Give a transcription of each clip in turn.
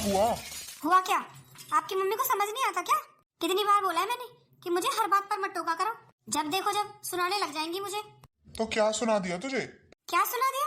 हुआ? हुआ क्या? आपकी मम्मी को समझ नहीं आता क्या? कितनी बार बोला है मैंने कि मुझे हर बात पर मत टोका करो। जब देखो जब सुनाने लग जाएंगी मुझे। तो क्या सुना दिया तुझे? क्या सुना दिया?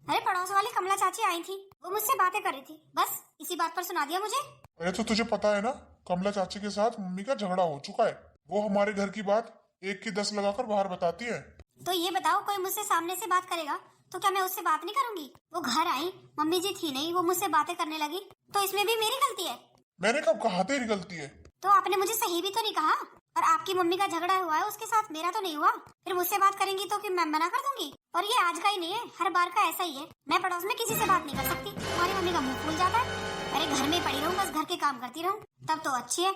अरे पड़ोस वाली कमला चाची आई थी, वो मुझसे बातें कर रही थी, बस इसी बात पर सुना दिया मुझे। अरे तो तुझे पता है ना, कमला चाची के साथ मम्मी का झगड़ा हो चुका है। वो हमारे घर की बात 1 की 10 लगाकर बाहर बताती है। तो ये बताओ, कोई मुझसे सामने से बात करेगा तो क्या मैं उससे बात नहीं करूंगी? वो घर आई, मम्मी जी थी नहीं, वो मुझसे बातें करने लगी, तो इसमें भी मेरी गलती है? मैंने कब कहा तेरी गलती है? तो आपने मुझे सही भी तो नहीं कहा। और आपकी मम्मी का झगड़ा हुआ है उसके साथ, मेरा तो नहीं हुआ। फिर मुझसे बात करेंगी तो फिर मैं मना कर दूंगी। और ये आज का ही नहीं है, हर बार का ऐसा ही है। मैं पड़ोस में किसी से बात नहीं कर सकती, हमारी मम्मी का मुंह फूल जाता है। अरे घर में पड़ी रहूं, बस घर के काम करती रहूं, तब तो अच्छी है।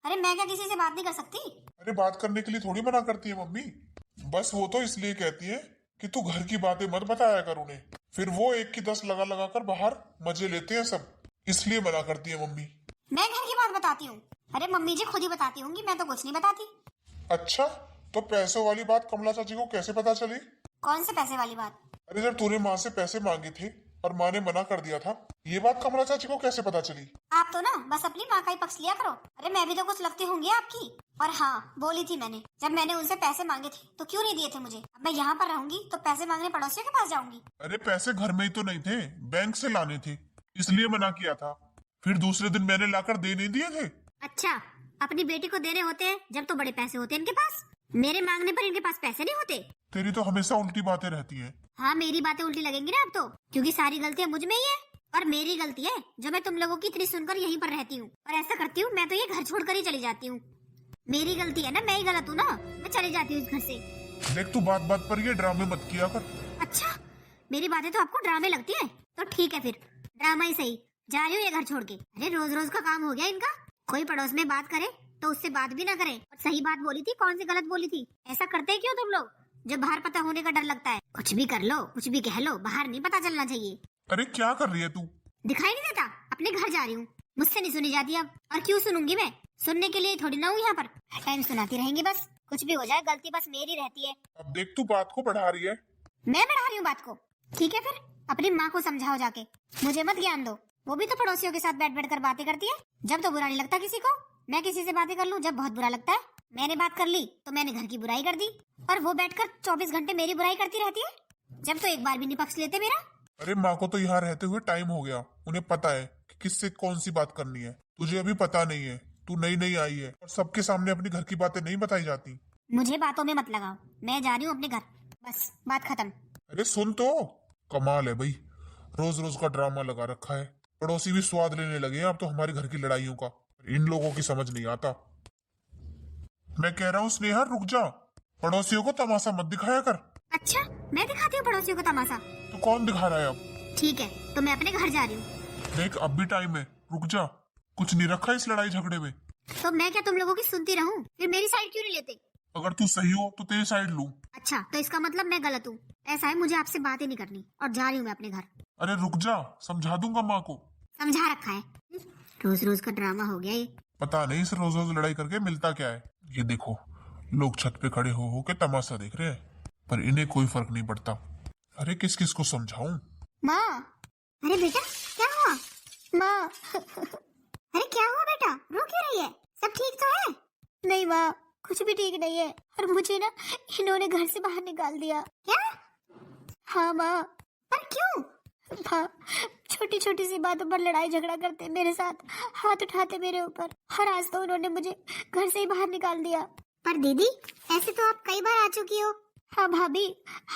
अरे मैं क्या किसी से बात नहीं कर सकती? अरे बात करने के लिए थोड़ी मना करती है मम्मी, बस वो तो इसलिए कहती है कि तू घर की बातें मत बताया कर उन्हें। फिर वो 1 की 10 लगा लगा कर बाहर मजे लेते हैं सब, इसलिए मना करती है मम्मी। मैं घर की बात बताती हूँ? अरे मम्मी जी खुद ही बताती होंगी, मैं तो कुछ नहीं बताती। अच्छा, तो पैसों वाली बात कमला चाची को कैसे पता चली? कौन से पैसे वाली बात? अरे जब तूने माँ से पैसे मांगे थे और माँ ने मना कर दिया था, ये बात कमला चाची को कैसे पता चली? आप तो ना बस अपनी माँ का ही पक्ष लिया करो। अरे मैं भी तो कुछ लगती होंगी आपकी। और हाँ, बोली थी मैंने, जब मैंने उनसे पैसे मांगे थे तो क्यों नहीं दिए थे मुझे? अब मैं यहाँ पर रहूंगी तो पैसे मांगने पड़ोसियों के पास जाऊंगी? अरे पैसे घर में ही तो नहीं थे, बैंक से लाने थे, इसलिए मना किया था। फिर दूसरे दिन मैंने लाकर दे नहीं दिए थे। अच्छा, अपनी बेटी को देने होते हैं जब तो बड़े पैसे होते हैं इनके पास, मेरे मांगने पर इनके पास पैसे नहीं होते। तेरी तो हमेशा उल्टी बातें रहती है। हाँ, मेरी बातें उल्टी लगेंगी ना अब तो, क्योंकि सारी गलतियाँ मुझ में ही है। और मेरी गलती है जो मैं तुम लोगों की इतनी सुनकर यहीं पर रहती हूँ। और ऐसा करती हूँ मैं तो ये घर छोड़कर ही चली जाती हूँ। मेरी गलती है ना, मैं ही गलत हूँ ना, मैं चली जाती हूँ इस घर से। देख, तू बात बात पर ये ड्रामे मत किया कर। अच्छा, मेरी बातें तो आपको ड्रामे लगती है? तो ठीक है, फिर ड्रामा ही सही, जा रही हूँ ये घर छोड़ के। अरे रोज रोज का काम हो गया इनका, कोई पड़ोस में बात करे तो उससे बात भी ना करे। और सही बात बोली थी, कौन सी गलत बोली थी? ऐसा करते क्यों तुम लोग? जब बाहर पता होने का डर लगता है, कुछ भी कर लो, कुछ भी कह लो, बाहर नहीं पता चलना चाहिए। अरे क्या कर रही है तू? दिखाई नहीं देता? अपने घर जा रही हूँ, मुझसे नहीं सुनी जाती अब। और क्यों सुनूंगी मैं? सुनने के लिए थोड़ी ना हूँ यहाँ पर, टाइम सुनाती रहेंगी बस। कुछ भी हो जाए गलती बस मेरी रहती है। अब देख, तू बात को बढ़ा रही है। मैं बढ़ा रही हूँ बात को? ठीक है, फिर अपनी माँ को समझाओ जाके, मुझे मत ज्ञान दो। वो भी तो पड़ोसियों के साथ बैठ बैठ कर बातें करती है। जब तो बुरा नहीं लगता किसी को, मैं किसी से बातें कर लूँ जब बहुत बुरा लगता है। मैंने बात कर ली तो मैंने घर की बुराई कर दी, और वो बैठकर 24 घंटे मेरी बुराई करती रहती है, जब तो एक बार भी नहीं पक्ष लेते मेरा। अरे माँ को तो यहाँ रहते हुए टाइम हो गया, उन्हें पता है कि किससे कौन सी बात करनी है। तुझे अभी पता नहीं है, तू नई नई आई है और सबके सामने अपनी घर की बातें नहीं बताई जाती। मुझे बातों में मत लगाओ, मैं जा रही हूँ अपने घर, बस बात खत्म। अरे सुन तो, कमाल है भाई, रोज रोज का ड्रामा लगा रखा है। पड़ोसी भी स्वाद लेने लगे हैं अब तो हमारी घर की लड़ाइयों का। इन लोगों की समझ नहीं आता। मैं कह रहा हूँ स्नेहा, रुक जा, पड़ोसियों को तमाशा मत दिखाया कर। अच्छा, मैं दिखाती हूँ पड़ोसियों को तमाशा? तो कौन दिखा रहा है अब? ठीक है, तो मैं अपने घर जा रही हूँ। देख, अब भी टाइम है, रुक जा, कुछ नहीं रखा इस लड़ाई झगड़े में। तो मैं क्या तुम लोगों की सुनती रहूं? फिर मेरी साइड क्यों नहीं लेते? अगर तू सही हो तो तेरी साइड लूं। अच्छा, तो इसका मतलब मैं गलत हूँ? ऐसा है, मुझे आपसे बात ही नहीं करनी और जा रही हूँ मैं अपने घर। अरे रुक जा, समझा दूंगा माँ को। समझा रखा है, रोज रोज का ड्रामा हो गया ये। पता नहीं इस रोज रोज लड़ाई करके मिलता क्या है। ये देखो, लोग छत पे खड़े हो के तमाशा देख रहे हैं, पर इन्हें कोई फर्क नहीं पड़ता। अरे किस किस को समझाऊं? माँ! अरे बेटा, क्या हुआ? माँ! अरे क्या हुआ बेटा, रो क्यों रही है? सब ठीक तो है? नहीं माँ, कुछ भी ठीक नहीं है, और मुझे ना इन्होंने घर से बाहर निकाल दिया। क्या? हाँ माँ। पर क्यों? माँ, छोटी छोटी सी बातों पर लड़ाई झगड़ा करते मेरे साथ, हाथ उठाते मेरे ऊपर, और आज तो उन्होंने मुझे घर से ही बाहर निकाल दिया। पर दीदी, ऐसे तो आप कई बार आ चुकी हो। हाँ भाभी,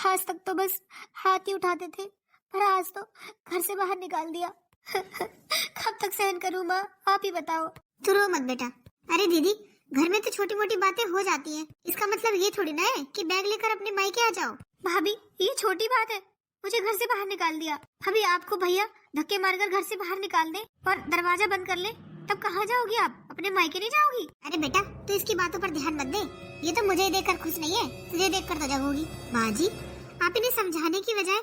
आज तक तो बस हाथ ही उठाते थे, पर आज तो घर से बाहर निकाल दिया। कब तक सहन करूँ माँ, आप ही बताओ। तू रो मत बेटा। अरे दीदी, घर में तो छोटी मोटी बातें हो जाती हैं, इसका मतलब ये थोड़ी ना है कि बैग लेकर अपने मायके आ जाओ। भाभी, ये छोटी बात है, मुझे घर से बाहर निकाल दिया। भाभी, आपको भैया धक्के मारकर घर से बाहर निकाल दे और दरवाजा बंद कर ले, तब कहाँ जाओगी आप? अपने मायके नहीं जाओगी? अरे बेटा, तू इसकी बातों पर ध्यान मत दे, ये तो मुझे देखकर खुश नहीं है, तुझे देखकर तो जगोगी। माँ जी, आप इन्हें समझाने की बजाय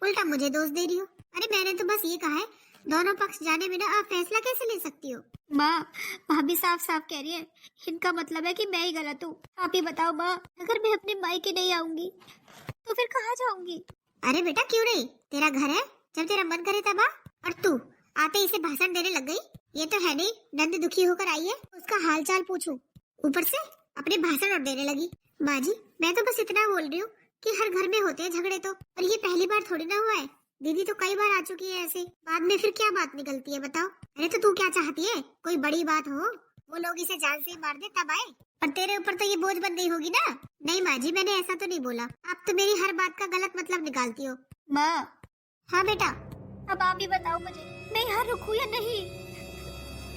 उल्टा मुझे दोष दे रही हो। अरे मैंने तो बस ये कहा है, दोनों पक्ष जाने बिना आप फैसला कैसे ले सकती हो? माँ, भाभी साफ साफ कह रही है, इनका मतलब है कि मैं ही गलत हूँ। आप ही बताओ माँ, अगर मैं अपने मायके नहीं आऊंगी तो फिर कहाँ जाऊंगी? अरे बेटा क्यों नहीं, तेरा घर है, जब तेरा मन करे तब आ। और तू आते ही इसे भाषण देने लग गई। ये तो है नहीं, नंद दुखी होकर आई है, उसका हाल चाल पूछूं, ऊपर से अपने भाषण और देने लगी। माँ जी, मैं तो बस इतना बोल रही हूँ कि हर घर में होते हैं झगड़े तो, और ये पहली बार थोड़ी ना हुआ है। दीदी तो कई बार आ चुकी है ऐसे, बाद में फिर क्या बात निकलती है बताओ। अरे तो तू क्या चाहती है, कोई बड़ी बात हो, वो लोग इसे जान से मार दे तब आए, पर तेरे ऊपर तो ये बोझ बन गई होगी ना। नहीं माँ जी, मैंने ऐसा तो नहीं बोला, आप तो मेरी हर बात का गलत मतलब निकालती हो। माँ। हाँ बेटा, अब आप ही बताओ मुझे, मैं यहाँ रुकूं या नहीं।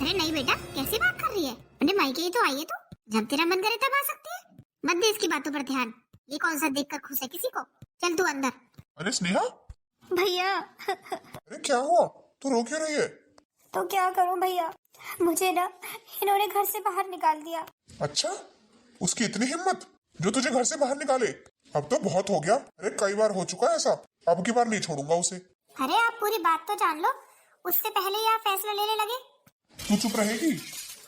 अरे नहीं बेटा, कैसी बात कर रही है, अपने मायके ही तो आई है तू, जब तेरा मन करे तब आ सकती है। मत दे इसकी बातों पर ध्यान, ये कौन सा देखकर खुश है किसी को। चल तू अंदर। अरे स्नेहा, भैया। अरे क्या हुआ, तू रो क्यों रही है? तो क्या करूं भैया, मुझे ना इन्होंने घर से बाहर निकाल दिया। अच्छा, उसकी इतनी हिम्मत जो तुझे घर से बाहर निकाले। अब तो बहुत हो गया, अरे कई बार हो चुका है ऐसा, अब की बार नहीं छोड़ूंगा उसे। अरे आप पूरी बात तो जान लो, उससे पहले ही आप फैसला लेने लगे। तू चुप रहेगी?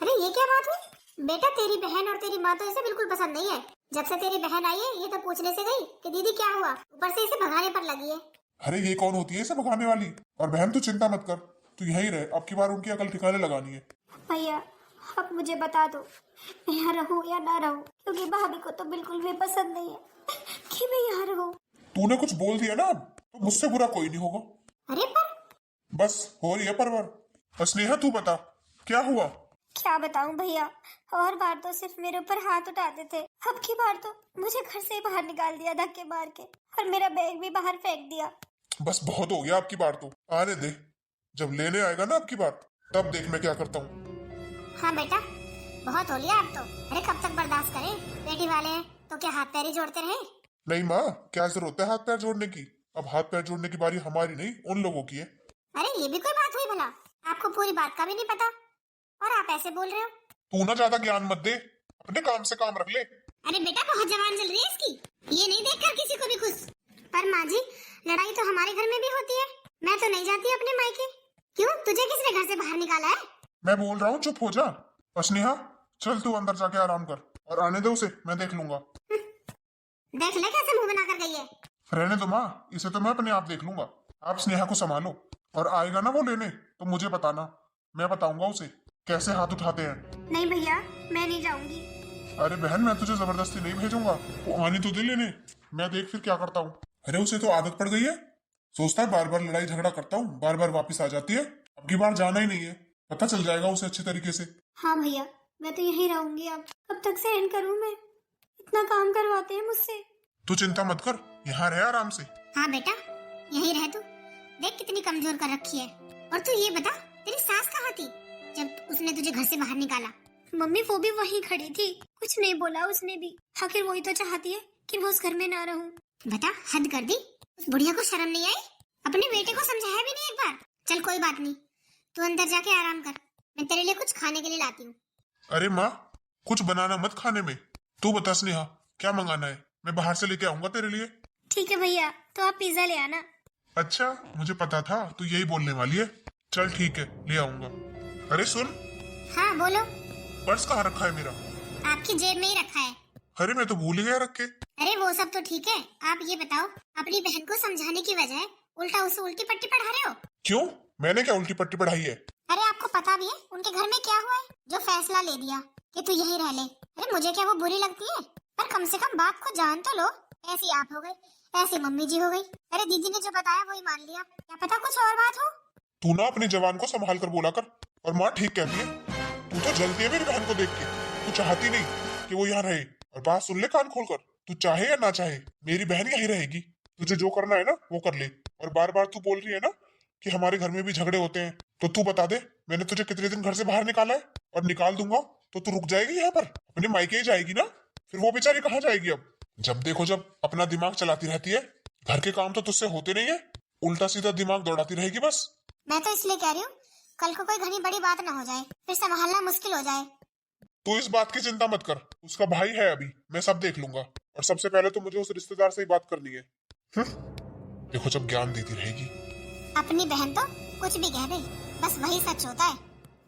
अरे ये क्या बात हुई बेटा, तेरी बहन और तेरी माँ तो इसे बिल्कुल पसंद नहीं है। जब से तेरी बहन आई है ये तो पूछने से गई कि दीदी क्या हुआ, ऊपर से इसे भगाने पर लगी है। अरे ये कौन होती है इसे भगाने वाली? और बहन तू चिंता मत कर, तू यहीं रहे, अब की बार उनकी अकल ठिकाने लगानी है। भैया अब मुझे बता दो, मैं यहाँ रहूँ या ना रहूँ, क्योंकि भाभी को तो बिल्कुल भी पसंद नहीं है कि मैं यहाँ रहूँ। तूने कुछ बोल दिया ना, अब तो मुझसे बुरा कोई नहीं होगा। अरे पर बस हो रही है परवर। स्नेहा तू बता, क्या हुआ? क्या बताऊं भैया, और बार तो सिर्फ मेरे ऊपर हाथ उठाते थे, अब की बार तो मुझे घर से ही बाहर निकाल दिया धक्के मार के, और मेरा बैग भी बाहर फेंक दिया। बस बहुत हो गया, अब की बार तो आने दे, जब लेने आएगा ना अब की बार, तब देख मैं क्या करता हूँ। हाँ बेटा, बहुत हो लिया अब तो। अरे कब तक बर्दाश्त करें, बेटी वाले हैं तो क्या हाथ पैर ही जोड़ते रहे। नहीं माँ, क्या जरूरत है हाथ पैर जोड़ने की? अब हाथ पैर जोड़ने की बारी हमारी नहीं, उन लोगों की है। अरे ये भी कोई बात हुई भला, आपको पूरी बात का भी नहीं पता और आप ऐसे बोल रहे हो। तू ना ज्यादा ज्ञान मत दे, अपने काम से काम रख ले। अरे बेटा बहुत जवान चल रही है इसकी, ये नहीं देखकर किसी को भी खुश। पर माँ जी, लड़ाई तो हमारे घर में भी होती है, मैं तो नहीं जाती अपने मायके। क्यों, तुझे किसने घर से बाहर निकाला है? मैं बोल रहा हूँ चुप हो जा। और स्नेहा चल तू अंदर जाके आराम कर, और आने दे उसे, मैं देख लूंगा। देख ले कैसे मुंह बना कर गई है। रहने दो माँ, इसे तो मैं अपने आप देख लूंगा। आप स्नेहा को संभालो, और आएगा ना वो लेने तो मुझे बताना, मैं बताऊंगा उसे कैसे हाथ उठाते हैं। नहीं भैया, मैं नहीं जाऊंगी। अरे बहन, मैं तुझे जबरदस्ती नहीं भेजूंगा, वो आने तो दे लेने, मैं देख फिर क्या करता हूँ। अरे उसे तो आदत पड़ गई है, सोचता है बार बार लड़ाई झगड़ा करता हूँ, बार बार वापिस आ जाती है। अब की बार जाना ही नहीं है, पता चल जाएगा उसे अच्छे तरीके से। हाँ भैया, मैं तो यहीं रहूंगी, अब कब तक सहन करूं मैं, इतना काम करवाते हैं मुझसे। तू चिंता मत कर, यहाँ रह आराम से। हाँ बेटा, यहीं रह तू, देख कितनी कमजोर कर रखी है। और तू ये बता, तेरी सास कहाँ थी जब उसने तुझे घर से बाहर निकाला? मम्मी वो भी वहीं खड़ी थी, कुछ नहीं बोला उसने भी, आखिर वही तो चाहती है कि मैं उस घर में ना रहूं। बेटा हद कर दी, उस बुढ़िया को शर्म नहीं आई, अपने बेटे को समझाया भी नहीं एक बार। चल कोई बात नहीं, तू अंदर जाके आराम कर, मैं तेरे लिए कुछ खाने के लिए लाती हूँ। अरे माँ, कुछ बनाना मत खाने में, तू बता स्नेहा क्या मंगाना है, मैं बाहर से लेके आऊंगा तेरे लिए। ठीक है भैया, तो आप पिज्जा ले आना। अच्छा, मुझे पता था तू यही बोलने वाली है, चल ठीक है ले आऊंगा। अरे सुन, हाँ बोलो। पर्स कहाँ रखा है मेरा? आपकी जेब में ही रखा है। अरे मैं तो भूल ही गया रख के। अरे वो सब तो ठीक है, आप ये बताओ, अपनी बहन को समझाने की बजाय उल्टा उसे उल्टी पट्टी पढ़ा रहे हो। क्यों, मैंने क्या उल्टी पट्टी पढ़ाई है? अरे आपको पता भी है उनके घर में क्या हुआ है, जो फैसला ले दिया कि तू यहीं रह ले। अरे मुझे क्या वो बुरी लगती है, पर कम से कम बाप को जान तो लो। ऐसी आप हो गई, ऐसी मम्मी जी हो गई। अरे दीदी ने जो बताया वही मान लिया, क्या पता कुछ और बात हो। तू ना अपनी जवान को संभाल कर बोला कर, और माँ ठीक कहती है, तू तो जलती है मेरी बहन को देख के, तू चाहती नहीं कि वो यहाँ रहे। और बात सुन ले कान खोलकर, तू चाहे या ना चाहे मेरी बहन यहीं रहेगी, तुझे जो करना है ना वो कर ले। और बार बार तू बोल रही है ना कि हमारे घर में भी झगड़े होते हैं, तो तू बता दे मैंने तुझे कितने दिन घर से बाहर निकाला है, और निकाल दूंगा तो तू रुक जाएगी यहाँ पर, अपने मायके ही जाएगी ना, फिर वो बेचारी कहाँ जाएगी? अब जब देखो जब अपना दिमाग चलाती रहती है, घर के काम तो तुझसे होते नहीं है, उल्टा सीधा दिमाग दौड़ाती रहेगी बस। मैं तो इसलिए कह रही हूँ, कल को कोई घनी बड़ी बात ना हो जाए, फिर संभालना मुश्किल हो जाए। तू इस बात की चिंता मत कर, उसका भाई है अभी, मैं सब देख लूंगा, और सबसे पहले तो मुझे उस रिश्तेदार से ही बात करनी है। देखो जब ज्ञान देती रहेगी। अपनी बहन तो कुछ भी कह दे, बस वही सच होता है,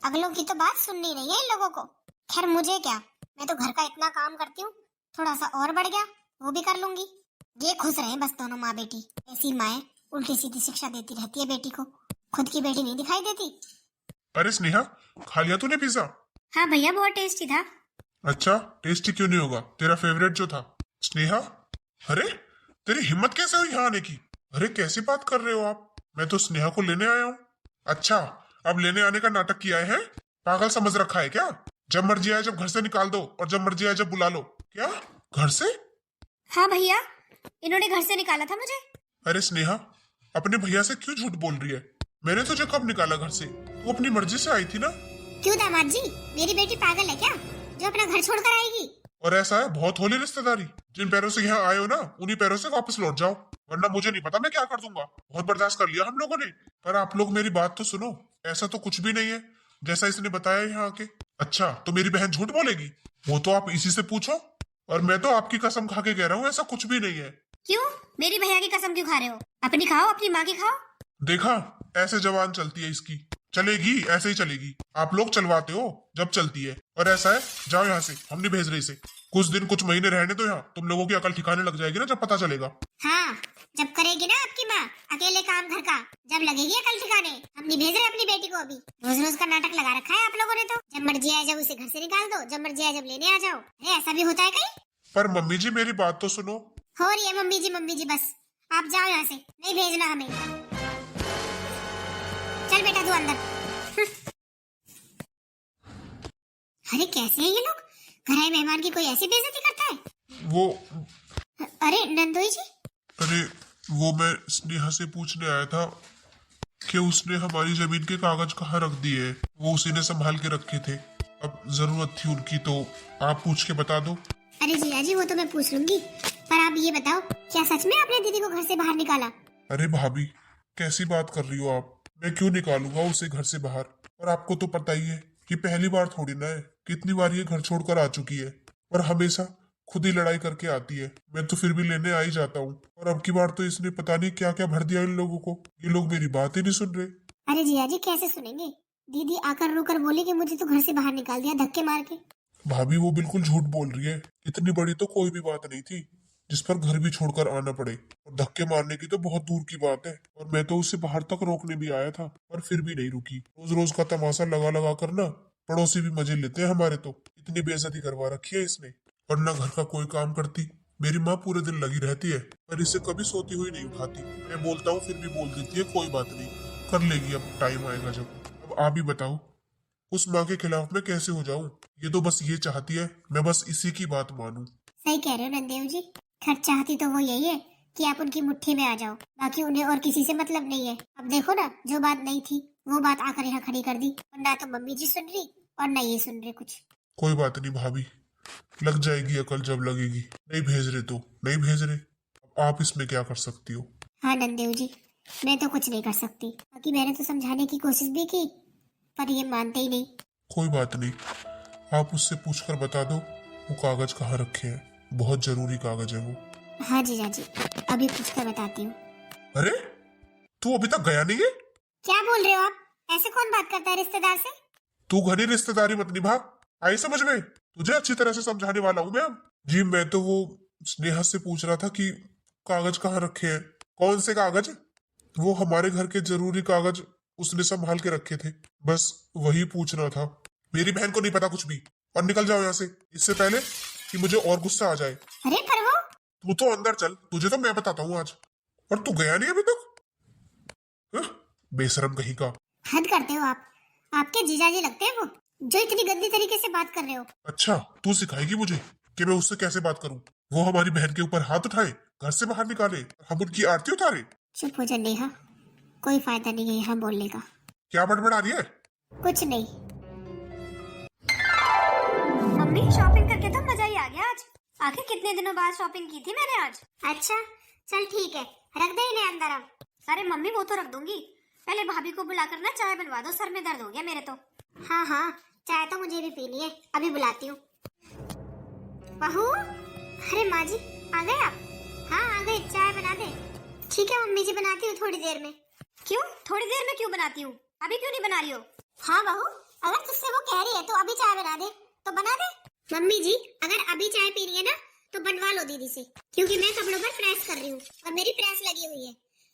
अगलों की तो बात सुननी नहीं है इन लोगों को। खैर मुझे क्या, मैं तो घर का इतना काम करती हूँ, थोड़ा सा और बढ़ गया वो भी कर लूंगी। ये खुश रहे बस दोनों माँ बेटी, ऐसी माएं उल्टी सीधी शिक्षा देती रहती है बेटी को। खुद की बेटी नहीं दिखाई देती। अरे स्नेहा, खा लिया तूने पिज्जा? हाँ भैया, बहुत टेस्टी था। अच्छा, टेस्टी क्यों नहीं होगा, तेरा फेवरेट जो था। स्नेहा, अरे तेरी हिम्मत कैसे हुई यहाँ आने की? अरे कैसी बात कर रहे हो आप? मैं तो स्नेहा को लेने आया हूँ। अच्छा, अब लेने आने का नाटक किया है? पागल समझ रखा है क्या? जब मर्जी आए जब घर से निकाल दो, और जब मर्जी आए जब बुला लो। क्या घर से? हाँ भैया, इन्होंने घर से निकाला था मुझे। अरे स्नेहा, अपने भैया से क्यों झूठ बोल रही है? मैंने तुझे कब निकाला घर से? तू अपनी मर्जी से आई थी ना। क्यों दामाद जी, मेरी बेटी पागल है क्या जो अपना घर छोड़कर आएगी? और ऐसा है, बहुत होली रिश्तेदारी। जिन पैरों से यहाँ आए हो ना, उन्हीं पैरों से वापस लौट जाओ, वरना मुझे नहीं पता मैं क्या कर दूंगा। बहुत बर्दाश्त कर लिया हम लोगों ने, पर आप लोग मेरी बात तो सुनो। ऐसा तो कुछ भी नहीं है जैसा इसने बताया यहाँ आके। अच्छा, तो मेरी बहन झूठ बोलेगी? वो तो आप इसी से पूछो। और मैं तो आपकी कसम खा के कह रहा हूँ, ऐसा कुछ भी नहीं है। क्यों? मेरी भैया की कसम क्यों खा रहे हो? अपनी खाओ, अपनी माँ की खाओ। देखा, ऐसे जवान चलती है इसकी। चलेगी, ऐसे ही चलेगी। आप लोग चलवाते हो जब चलती है। और ऐसा है, जाओ यहाँ से, हम नहीं भेज रहे इसे। कुछ दिन कुछ महीने रहने तो यहाँ, तुम लोगों की अकल ठिकाने लग जाएगी ना, जब पता चलेगा। हाँ, जब करेगी ना आपकी माँ अकेले काम घर का, जब लगेगी अकल ठिकाने। हम नहीं भेज रहे अपनी बेटी को अभी। रोज रोज का नाटक लगा रखा है आप लोगों ने तो। जब मर्जी आए जब उसे घर से निकाल दो, जब मर्जी आए जब लेने आ जाओ। अरे ऐसा भी होता है कहीं? पर मम्मी जी, मेरी बात तो सुनो। हो रही है मम्मी जी, बस आप जाओ यहाँ से, नहीं भेजना हमें। चल बेटा तू अंदर। अरे कैसे हैं ये लोग? घर आए मेहमान की कोई ऐसी बेइज्जती करता है? वो अरे नंदोई जी। अरे वो मैं स्नेहा से पूछने आया था कि उसने हमारी जमीन के कागज कहाँ रख दिए। वो उसी ने संभाल के रखे थे, अब जरूरत थी उनकी, तो आप पूछ के बता दो। अरे जिया जी, वो तो मैं पूछ लूंगी, पर आप ये बताओ, क्या सच में आपने दीदी को घर से बाहर निकाला? अरे भाभी, कैसी बात कर रही हो आप? मैं क्यों निकालूंगा उसे घर से बाहर? और आपको तो पता ही है कि पहली बार थोड़ी ना है, कितनी बार ये घर छोड़कर आ चुकी है, और हमेशा खुद ही लड़ाई करके आती है। मैं तो फिर भी लेने आ ही जाता हूँ, और अब की बार तो इसने पता नहीं क्या क्या भर दिया इन लोगों को। ये लोग मेरी बात ही नहीं सुन रहे। अरे जिया जी, कैसे सुनेंगे? दीदी आकर रोकर बोली कि मुझे तो घर से बाहर निकाल दिया धक्के मार के। भाभी, वो बिल्कुल झूठ बोल रही है। इतनी बड़ी तो कोई भी बात नहीं थी जिस पर घर भी छोड़कर आना पड़े, और धक्के मारने की तो बहुत दूर की बात है। और मैं तो उसे बाहर तक रोकने भी आया था, पर फिर भी नहीं रुकी। रोज रोज का तमाशा लगा लगा कर ना, पड़ोसी भी मजे लेते हैं हमारे। तो इतनी बेइज्जती करवा रखी है इसने, और ना घर का कोई काम करती। मेरी माँ पूरे दिन लगी रहती है, पर इसे कभी सोती हुई नहीं उठाती। मैं बोलता हूँ फिर भी बोल देती है कोई बात नहीं, कर लेगी, अब टाइम आएगा जब। अब आप ही बताओ, उस माँ के खिलाफ मैं कैसे हो जाऊं? ये तो बस ये चाहती है मैं बस इसी की बात मानूं। सही कह रहे हो नंदेव जी, खैर चाहती तो वो यही है कि आप उनकी मुट्ठी में आ जाओ, बाकी उन्हें और किसी से मतलब नहीं है। अब देखो ना, जो बात नहीं थी वो बात आकर यहाँ खड़ी कर दी, और ना तो मम्मी जी सुन रही और ना ये सुन रहे कुछ। कोई बात नहीं भाभी, लग जाएगी अकल जब लगेगी। नहीं भेज रहे तो नहीं भेज रहे, अब आप इसमें क्या कर सकती हो? हाँ नंदेव जी, मैं तो कुछ नहीं कर सकती। बाकी मैंने तो समझाने की कोशिश भी की, पर ये मानते ही नहीं। कोई बात नहीं, आप उससे पूछकर बता दो वो कागज कहाँ रखे हैं। बहुत जरूरी कागज है वो। हाँ जीजा जी, अभी पूछकर बताती हूँ। अरे तू अभी तक गया नहीं है? क्या बोल रहे हो आप? ऐसे कौन बात करता है रिश्तेदार से? तू घनी रिश्तेदारी मत निभा, आई समझ में? तुझे अच्छी तरह से समझाने वाला हूँ मैं अब। जी, मैं तो वो स्नेहा से पूछ रहा था कि कागज कहाँ रखे हैं। कौन से कागज? वो हमारे घर के जरूरी कागज उसने संभाल के रखे थे, बस वही पूछना था। मेरी बहन को नहीं पता कुछ भी, और निकल जाओ यहाँ से, इससे पहले कि मुझे और गुस्सा आ जाए। अरे पर वो तू तो अंदर चल, तुझे तो मैं बताता हूँ आज। और तू गया नहीं अभी तक? बेशरम कहीं का। हद करते हो आप। आपके जीजाजी लगते हैं वो, जो इतनी गंदी तरीके से बात कर रहे हो। अच्छा, तू सिखाएगी मुझे कि मैं उससे कैसे बात करूं? वो हमारी बहन के ऊपर हाथ उठाए, घर से बाहर निकाले, हम उनकी आरती उतारे। चुप हो जा नेहा, कोई फायदा नहीं है यहाँ बोलने का। क्या बड़बड़ा रही है? कुछ नहीं। मम्मी, शॉपिंग करके तो मजा ही आ गया आज। आखिर कितने दिनों बाद शॉपिंग की थी मैंने आज। अच्छा चल ठीक है, रख दे इन्हें अंदर अब। अरे मम्मी, वो तो रख दूंगी, पहले भाभी को बुलाकर ना चाय बनवा दो, सर में दर्द हो गया मेरे तो। हाँ हाँ, चाय तो मुझे भी पीनी है, अभी बुलाती हूँ। बहू, अरे माँ जी आ गए आप? हाँ आ गए, चाय बना दे। ठीक है मम्मी जी, बनाती हूँ थोड़ी देर में। क्यों थोड़ी देर में क्यों बनाती हूँ? अभी क्यों नहीं बना रही हो? हाँ बहू, अगर तुझसे वो कह रही है तो अभी चाय बना दे तो बना दे। मम्मी जी, अगर अभी चाय पीनी है ना तो बनवा लो दीदी से, क्योंकि मैं कपड़ों पर प्रेस कर रही हूँ और मेरी प्रेस लगी हुई है।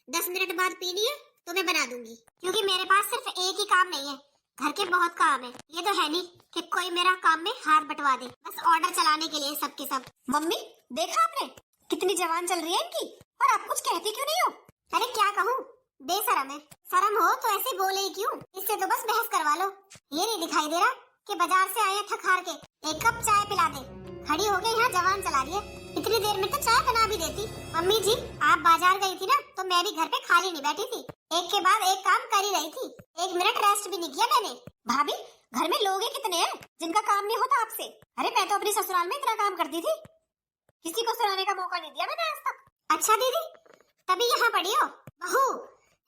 10 मिनट बाद पीनी है तो मैं बना दूंगी, क्योंकि मेरे पास सिर्फ एक ही काम नहीं है, घर के बहुत काम है। ये तो है नहीं कि कोई मेरा काम में हाथ बंटवा दे, बस ऑर्डर चलाने के लिए सबके सब। मम्मी देखा आपने कितनी जवान चल रही है इनकी, और आप कुछ कहती क्यों नहीं हो? अरे क्या कहूँ, बेशरम है। शर्म हो तो ऐसे बोले ही क्यों, इससे तो बस बहस करवा लो। ये नहीं दिखाई दे रहा कि बाजार से आए थक हार के, एक कप चाय पिला दे। खड़ी हो गई यहाँ जवान चला रही है, इतनी देर में तो चाय बना भी देती। मम्मी जी आप बाजार गई थी ना, तो मैं भी घर पे खाली नहीं बैठी थी, एक के बाद एक काम कर ही रही थी, एक मिनट रेस्ट भी नहीं किया मैंने। भाभी घर में लोग ही कितने हैं जिनका काम नहीं होता आपसे? अरे मैं तो अपनी ससुराल में इतना काम करती थी, किसी को सुनाने का मौका नहीं दिया मैंने आज तक। अच्छा दीदी तभी यहाँ पड़ी हो। बहू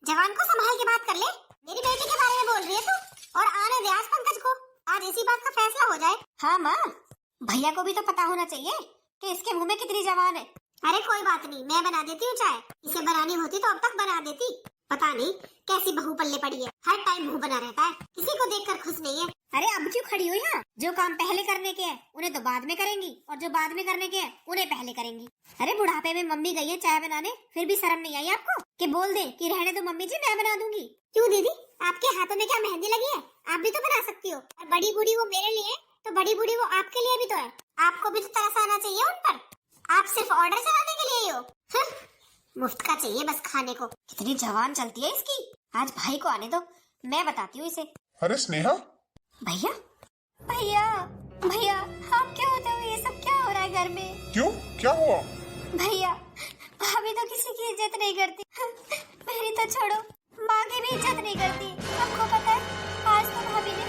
जवान को संभाल के बात कर ले, मेरी बेटी के बारे में बोल रही है तू, और आने दे आज पंकज को, आज इसी बात का फैसला हो जाए। हाँ माँ, भैया को भी तो पता होना चाहिए कि इसके मुंह में कितनी जवान है। अरे कोई बात नहीं, मैं बना देती हूँ चाय, इसे बनानी होती तो अब तक बना देती। पता नहीं कैसी बहू पल्ले पड़ी है, हर टाइम मुंह बना रहता है, किसी को देखकर खुश नहीं है। अरे अब क्यों खड़ी हुई है? जो काम पहले करने के हैं उन्हें तो बाद में करेंगी, और जो बाद में करने के हैं उन्हें पहले करेंगी। अरे बुढ़ापे में मम्मी गई है चाय बनाने, फिर भी शर्म नहीं आई आपको कि बोल दे कि रहने दो मम्मी जी मैं बना दूंगी? क्यों दीदी आपके हाथों में क्या मेहंदी लगी है? आप भी तो बना सकती हो, और बड़ी बूढ़ी वो मेरे लिए तो बड़ी बूढ़ी वो आपके लिए भी तो है, आपको भी तो तरस आना चाहिए उन पर। आप सिर्फ ऑर्डर चलाने के लिए ही हो, मुफ्त का चाहिए बस खाने को। कितनी जवान चलती है इसकी, आज भाई को आने दो, मैं बताती हूँ इसे। अरे स्नेहा, भैया भैया भैया आप क्या होते हो, ये सब क्या हो रहा है घर में? क्यों क्या हुआ? भैया भाभी तो किसी की इज्जत नहीं करती, मेरी तो छोड़ो, माँ की भी इज्जत नहीं करती। आपको पता है आज तो भाभी ने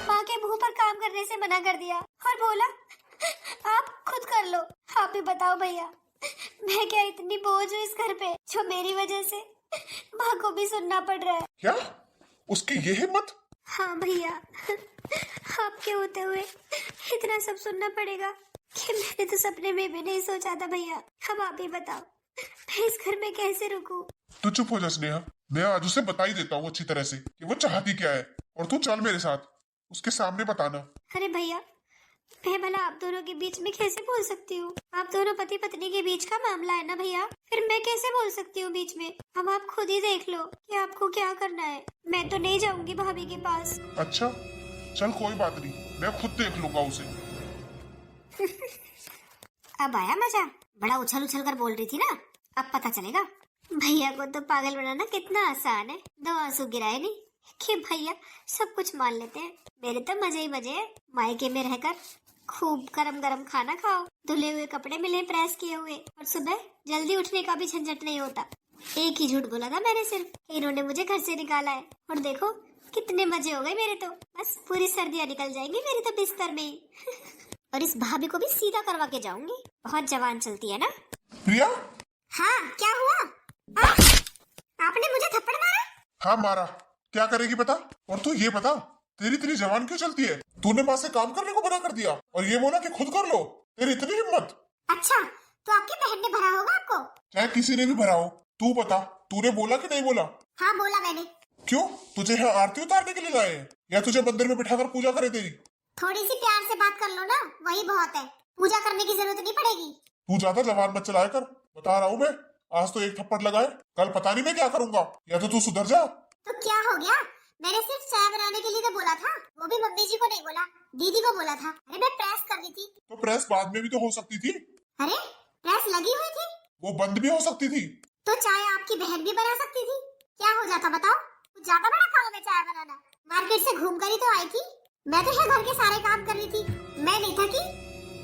माँ के मुंह पर काम करने से मना कर दिया और बोला आप खुद कर लो। आप ही बताओ भैया, मैं क्या इतनी बोझ हूँ इस घर पे, जो मेरी वजह से माँ को भी सुनना पड़ रहा है। क्या उसकी ये हिम्मत? हाँ भैया, आपके होते हुए इतना सब सुनना पड़ेगा कि मैंने तो सपने में भी नहीं सोचा था। भैया अब आप ही बताओ, मैं इस घर में कैसे रुकूं? तू चुप हो जा स्नेहा, मैं आज उसे बता ही देता हूँ अच्छी तरह से कि वो चाहती क्या है, और तू चल मेरे साथ, उसके सामने बताना। अरे भैया मैं भला आप दोनों के बीच में कैसे बोल सकती हूँ? आप दोनों पति पत्नी के बीच का मामला है ना भैया, फिर मैं कैसे बोल सकती हूँ बीच में? अब आप खुद ही देख लो कि आपको क्या करना है। मैं तो नहीं जाऊंगी भाभी के पास। अच्छा चल कोई बात नहीं, मैं खुद देख लूंगा उसे। अब आया मजा, बड़ा उछल उछल कर बोल रही थी ना, अब पता चलेगा। भैया को तो पागल बनाना कितना आसान है, 2 आंसू गिराए नहीं कि भैया सब कुछ मान लेते हैं। मेरे तो मजे ही मजे हैं, मायके में रहकर खूब गरम गरम खाना खाओ, धुले हुए कपड़े मिले प्रेस किए हुए, और सुबह जल्दी उठने का भी झंझट नहीं होता। एक ही झूठ बोला था मैंने सिर्फ, इन्होंने मुझे घर से निकाला है, और देखो कितने मजे हो गए मेरे तो, बस पूरी सर्दियां निकल जाएंगी मेरी तो बिस्तर में ही। और इस भाभी को भी सीधा करवा के जाऊंगी, बहुत जवान चलती है ना। प्रिया, हाँ क्या हुआ? आपने मुझे थप्पड़ मारा? हाँ मारा, क्या करेगी बता? और तू ये बता, तेरी इतनी जवान क्यों चलती है? तूने माँ से काम करने को मना कर दिया और ये बोला कि खुद कर लो, तेरी इतनी हिम्मत? अच्छा तो आपकी बहन ने भरा होगा आपको? चाहे किसी ने भी भरा हो, तू बता, तूने बोला कि नहीं बोला? हाँ बोला मैंने। क्यों, तुझे यहाँ आरती उतारने के लिए लाए हैं, या तुझे मंदिर में बिठाकर पूजा करे तेरी? थोड़ी सी प्यार से बात कर लो ना, वही बहुत है, पूजा करने की जरूरत नहीं पड़ेगी। तू ज्यादा जवान मत चलाया कर, बता रहा हूँ मैं, आज तो एक थप्पड़ लगाए, कल पता नहीं मैं क्या करूंगा, या तो तू सुधर जा। तो क्या हो गया, मैंने सिर्फ चाय बनाने के लिए तो बोला था, वो भी मम्मी जी को नहीं बोला, दीदी को बोला था। अरे मैं प्रेस कर रही थी। तो प्रेस बाद में भी तो हो सकती थी। अरे प्रेस लगी हुई थी, वो बंद भी हो सकती थी। तो चाय आपकी बहन भी बना सकती थी, क्या हो जाता बताओ? कुछ ज्यादा बड़ा काम है चाय बनाना, मार्केट से घूम कर ही तो आई थी, मैं तो यहाँ घर के सारे काम कर रही थी, मैं नहीं थकी,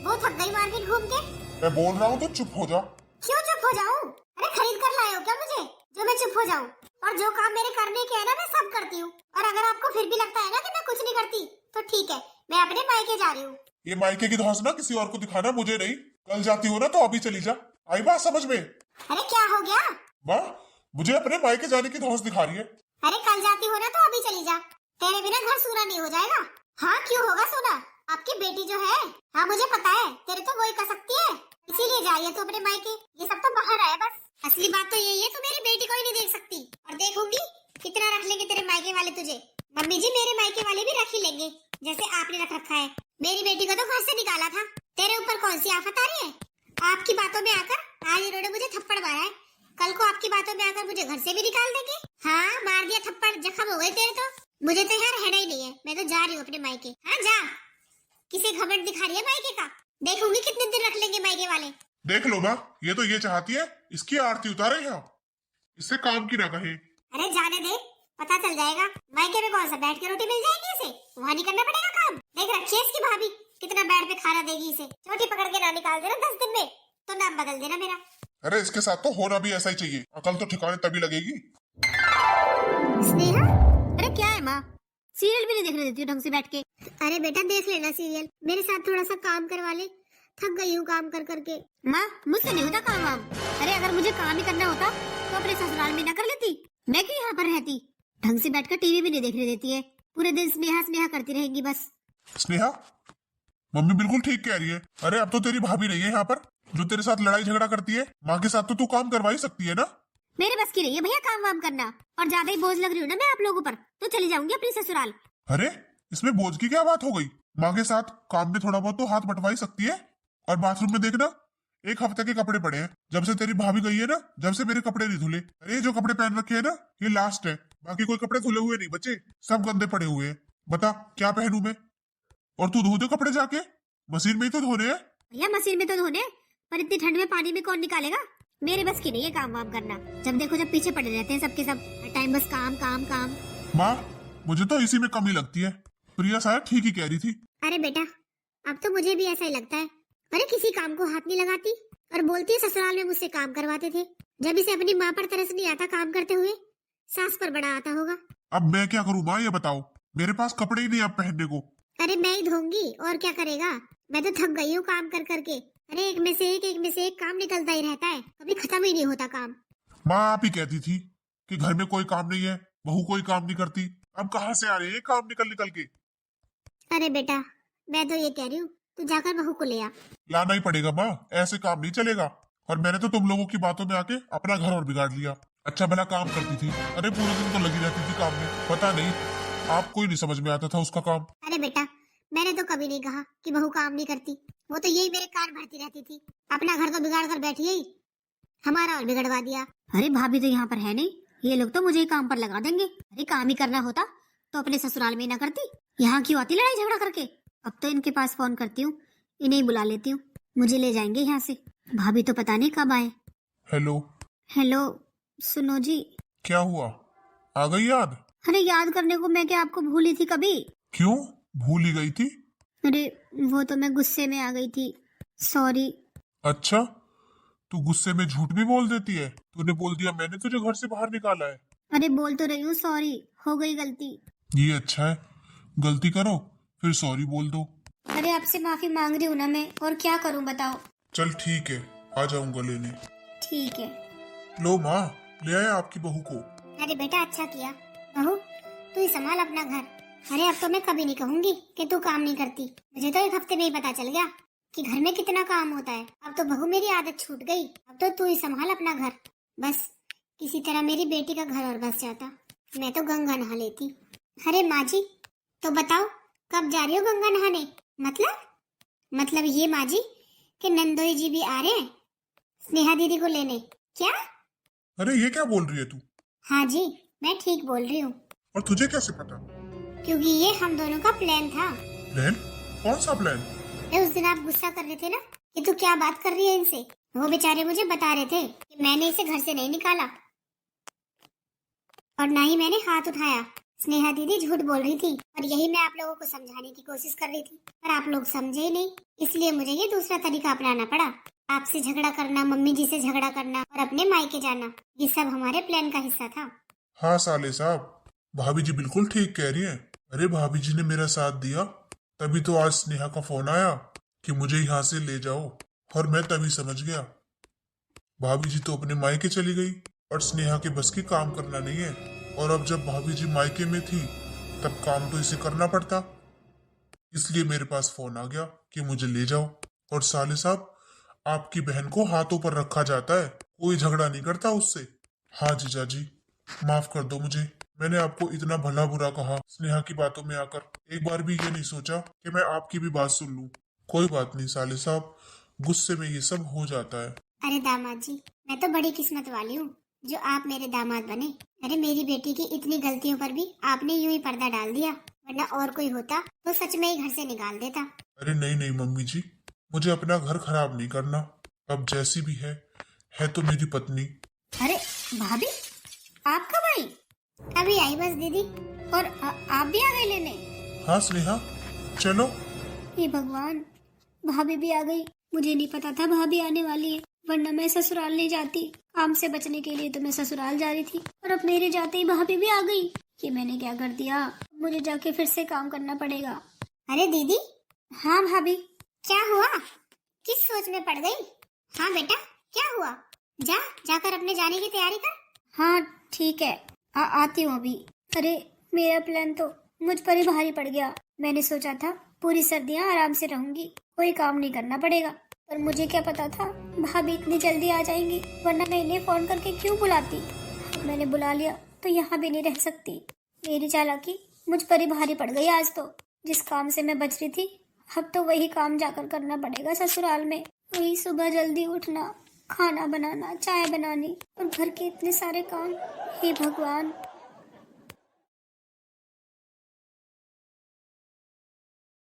वो थक गई मार्केट घूम के। मैं बोल रहा हूँ तो चुप हो जा। क्यों चुप हो जाऊँ? अरे खरीद कर लाए हो क्या मुझे जो मैं चुप हो जाऊँ? और जो काम मेरे करने के है ना मैं सब करती हूँ, और अगर आपको फिर भी लगता है ना कि मैं कुछ नहीं करती तो ठीक है, मैं अपने मायके जा रही हूँ। ये मायके की धौंस ना किसी और को दिखाना, मुझे नहीं। कल जाती हो ना तो अभी चली जा, आई बात समझ में? अरे क्या हो गया? माँ मुझे अपने मायके जाने की धौंस दिखा रही है। अरे कल जाती हो ना तो अभी चली जा, तेरे बिना घर सूना नहीं हो जाएगा। हाँ क्यों होगा सूना, आपकी बेटी जो है, हाँ मुझे पता है, तेरे तो वही कर सकती है, इसीलिए जा रही है तू अपने मायके, ये सब तो बाहर है बस। असली बात तो यही है, तू मेरी बेटी को ही नहीं देख सकती, और देखूंगी कितना रख लेंगे तेरे मायके वाले तुझे। मम्मी जी मेरे मायके वाले भी रख ही लेंगे जैसे आपने रख रखा है। मेरी बेटी को तो घर से निकाला था, तेरे ऊपर कौन सी आफत आ रही है? आपकी बातों में आकर आज इन्होंने मुझे थप्पड़ मारा है, कल को आपकी बातों में आकर मुझे घर से भी निकाल देंगे। हाँ, मार दिया थप्पड़, जख्म हो गए तेरे तो। मुझे तो यार रहना ही नहीं है, मैं तो जा रही हूँ अपने मायके। हाँ जा, किसे घमंड दिखा रही है मायके का, देखूंगी कितने दिन रख लेंगे मायके वाले। देख लो माँ, ये तो ये चाहती है इसकी आरती उतारे यहाँ, इससे काम की ना कहे। अरे जाने दे, पता चल जाएगा। मायके में कौन सा बैठ के रोटी मिल जाएगी इसे, वहाँ नहीं करना पड़ेगा काम। देख रखी है इसकी भाभी कितना बेड पे खाना देगी इसे। चोटी पकड़ के ना निकाल देना 10 दिन में, तो नाम बदल देना मेरा। अरे इसके साथ तो होना भी ऐसा ही चाहिए, अकल तो ठिकाने तभी लगेगी। स्नेहा, अरे क्या है माँ, सीरियल भी नहीं देखने देती ढंग से बैठ के। अरे बेटा देख लेना सीरियल, मेरे साथ थोड़ा सा काम करवा ले, थक गई हूँ काम कर करके। माँ मुझसे नहीं होता काम वाम। अरे अगर मुझे काम ही करना होता तो अपने ससुराल में ना कर लेती, मैं क्यों यहाँ पर रहती। ढंग से बैठकर टीवी भी नहीं देखने देती है, पूरे दिन स्नेहा स्नेहा करती रहेगी बस। स्नेहा, मम्मी बिल्कुल ठीक कह रही है। अरे अब तो तेरी भाभी नहीं है यहाँ पर जो तेरे साथ लड़ाई झगड़ा करती है, माँ के साथ तो तू काम करवा ही सकती है ना। मेरे बस की नहीं है भैया काम वाम करना, और ज्यादा ही बोझ लग रही हूँ ना मैं आप लोगों पर, तो चली जाऊंगी अपनी ससुराल। अरे इसमें बोझ की क्या बात हो गई, माँ के साथ काम में थोड़ा बहुत तो हाथ बंटवा ही सकती है। और बाथरूम में देखना, 1 हफ्ते के कपड़े पड़े हैं, जब से तेरी भाभी गई है ना, जब से मेरे कपड़े नहीं धुले। अरे जो कपड़े पहन रखे हैं ना, ये लास्ट है, बाकी कोई कपड़े धुले हुए नहीं बचे, सब गंदे पड़े हुए हैं। बता क्या पहनूं मैं। और तू धो दे कपड़े जाके, मशीन में ही तो धोने हैं। भैया मशीन में तो धोने, पर इतनी ठंड में पानी में कौन निकालेगा। मेरे बस की नहीं है काम वाम करना, जब देखो जब पीछे पड़े रहते हैं सबके सब, हर टाइम बस काम काम काम। माँ मुझे तो इसी में कमी लगती है, प्रिया शायद ठीक ही कह रही थी। अरे बेटा अब तो मुझे भी ऐसा ही लगता है। अरे किसी काम को हाथ नहीं लगाती, और बोलती है ससुराल में मुझसे काम करवाते थे। जब इसे अपनी माँ पर तरस नहीं आता काम करते हुए, सास पर बड़ा आता होगा। अब मैं क्या करूँ माँ, ये बताओ, मेरे पास कपड़े ही नहीं अब पहनने को। अरे मैं ही धोऊंगी और क्या करेगा, मैं तो थक गई हूँ काम कर करके। अरे एक में से एक काम निकलता ही रहता है, कभी खत्म ही नहीं होता काम। माँ आप ही कहती थी कि घर में कोई काम नहीं है, बहू कोई काम नहीं करती, अब कहाँ से आ रहे हैं काम निकल निकल के। अरे बेटा मैं तो ये कह रही हूँ, तू जाकर बहू को ले आ। लाना ही पड़ेगा माँ, ऐसे काम नहीं चलेगा। और मैंने तो तुम लोगों की बातों में आके अपना घर और बिगाड़ लिया। अच्छा भला काम करती थी, अरे पूरे दिन तो लगी रहती थी काम में, पता नहीं आपको ही नहीं समझ में आता था उसका काम। अरे बेटा मैंने तो कभी नहीं कहा कि बहू काम नहीं करती, वो तो यही मेरे कान भरती रहती थी। अपना घर तो बिगाड़ कर बैठी है, हमारा और बिगड़वा दिया। अरे भाभी तो यहाँ पर है नहीं, ये लोग तो मुझे ही काम पर लगा देंगे। अरे काम ही करना होता तो अपने ससुराल में ना करती, यहाँ क्यों आती लड़ाई झगड़ा करके। अब तो इनके पास फोन करती हूँ, इन्हें ही बुला लेती हूँ, मुझे ले जाएंगे यहाँ से। भाभी तो पता नहीं कब आए। हेलो हेलो सुनो जी। क्या हुआ, आ गई याद? अरे याद करने को मैं क्या आपको भूली थी कभी। क्यों भूल ही गई थी? अरे वो तो मैं गुस्से में आ गई थी, सॉरी। अच्छा तू गुस्से में झूठ भी बोल देती है, तूने बोल दिया मैंने तुझे घर से बाहर निकाला है। अरे बोल तो रही हूँ सॉरी, हो गई गलती। ये अच्छा है, गलती करो फिर सॉरी बोल दो। अरे आपसे माफी मांग रही हूँ ना मैं, और क्या करूँ बताओ। चल ठीक है, आ जाऊंगा लेने। ठीक है। लो माँ, ले आया आपकी बहू को। अरे बेटा अच्छा किया, बहू तू ही संभाल अपना घर। अरे अब तो मैं कभी नहीं कहूंगी कि तू काम नहीं करती, मुझे तो 1 हफ्ते में ही पता चल गया कि घर में कितना काम होता है। अब तो बहू मेरी आदत छूट गई, अब तो तू ही संभाल अपना घर। बस किसी तरह मेरी बेटी का घर और बस जाता, मैं तो गंगा नहा लेती। अरे माँ जी तो बताओ कब जा रही हो गंगा नहाने? मतलब ये माँ जी कि नंदोई जी भी आ रहे हैं स्नेहा दीदी को लेने, क्या? अरे ये क्या बोल रही है तू? हाँ जी मैं ठीक बोल रही हूँ, और तुझे कैसे पता? क्योंकि ये हम दोनों का प्लान था। प्लान? कौन सा प्लान? उस दिन आप गुस्सा कर रहे थे ना कि तू क्या बात कर रही है इनसे, वो बेचारे मुझे बता रहे थे कि मैंने इसे घर से नहीं निकाला और ना ही मैंने हाथ उठाया। स्नेहा दीदी झूठ बोल रही थी और यही मैं आप लोगों को समझाने की कोशिश कर रही थी, पर आप लोग समझे ही नहीं, इसलिए मुझे ये दूसरा तरीका अपनाना पड़ा। आपसे झगड़ा करना, मम्मी जी से झगड़ा करना और अपने मायके जाना, ये सब हमारे प्लान का हिस्सा था। हाँ साले साहब, भाभी जी बिल्कुल ठीक कह रही है। अरे भाभी जी ने मेरा साथ दिया, तभी तो आज स्नेहा का फोन आया कि मुझे यहाँ से ले जाओ, और मैं तभी समझ गया भाभी जी तो अपने मायके चली गई और स्नेहा के बस की काम करना नहीं है। और अब जब भाभी जी मायके में थी तब काम तो इसे करना पड़ता, इसलिए मेरे पास फोन आ गया कि मुझे ले जाओ। और साले साहब आपकी बहन को हाथों पर रखा जाता है, कोई झगड़ा नहीं करता उससे। हाँ जीजा जी माफ कर दो मुझे, मैंने आपको इतना भला बुरा कहा स्नेहा की बातों में आकर, एक बार भी ये नहीं सोचा कि मैं आपकी भी बात सुन लूं। कोई बात नहीं साले साहब, गुस्से में ये सब हो जाता है। अरे दामाद जी मैं तो बड़ी किस्मत वाली हूँ जो आप मेरे दामाद बने। अरे मेरी बेटी की इतनी गलतियों पर भी आपने यूं ही पर्दा डाल दिया, वरना और कोई होता तो सच में ही घर से निकाल देता। अरे नहीं नहीं मम्मी जी, मुझे अपना घर खराब नहीं करना। अब जैसी भी है तो मेरी पत्नी। अरे भाभी, आप कब आई? अभी आई बस दीदी। और आप भी आ गए लेने? हाँ स्नेहा, चलो। हे भगवान, भाभी भी आ गई। मुझे नहीं पता था भाभी आने वाली है, वरना मैं ससुराल नहीं जाती। काम से बचने के लिए तो मैं ससुराल जा रही थी, और अब मेरे जाते ही भाभी भी आ गई। ये मैंने क्या कर दिया? मुझे जाके फिर से काम करना पड़ेगा। अरे दीदी। हाँ भाभी। क्या हुआ? किस सोच में पड़ गई? हाँ बेटा, क्या हुआ? जाकर अपने जाने की तैयारी कर। हाँ ठीक है, आती हूँ अभी। अरे मेरा प्लान तो मुझ पर ही भारी पड़ गया। मैंने सोचा था पूरी सर्दियाँ आराम से रहूंगी, कोई काम नहीं करना पड़ेगा, पर मुझे क्या पता था भाभी इतनी जल्दी आ जाएंगी, वरना मैं इन्हें फोन करके क्यों बुलाती। मैंने बुला लिया तो यहाँ भी नहीं रह सकती। मेरी चालाकी मुझ पर ही भारी पड़ गई आज तो। जिस काम से मैं बच रही थी, अब तो वही काम जाकर करना पड़ेगा ससुराल में। वही सुबह जल्दी उठना, खाना बनाना, चाय बनानी, और घर के इतने सारे काम। हे भगवान,